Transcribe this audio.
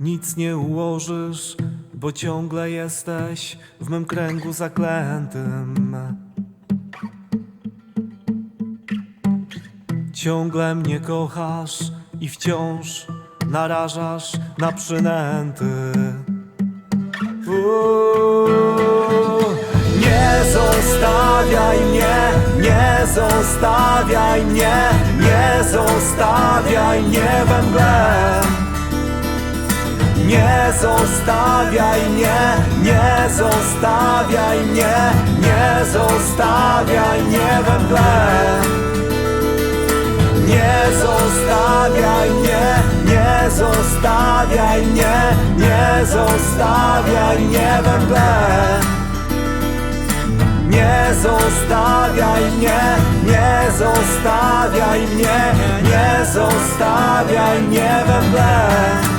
Nic nie ułożysz, bo ciągle jesteś w mym kręgu zaklętym. Ciągle mnie kochasz i wciąż narażasz na przynęty. Nie zostawiaj mnie, nie zostawiaj mnie, nie zostawiaj mnie we mgle. Nie zostawiaj mnie, nie zostawiaj mnie, nie zostawiaj mnie we mgle. Nie zostawiaj mnie, nie zostawiaj mnie, nie zostawiaj mnie we mgle. Nie zostawiaj mnie, nie zostawiaj mnie, nie zostawiaj mnie we mgle.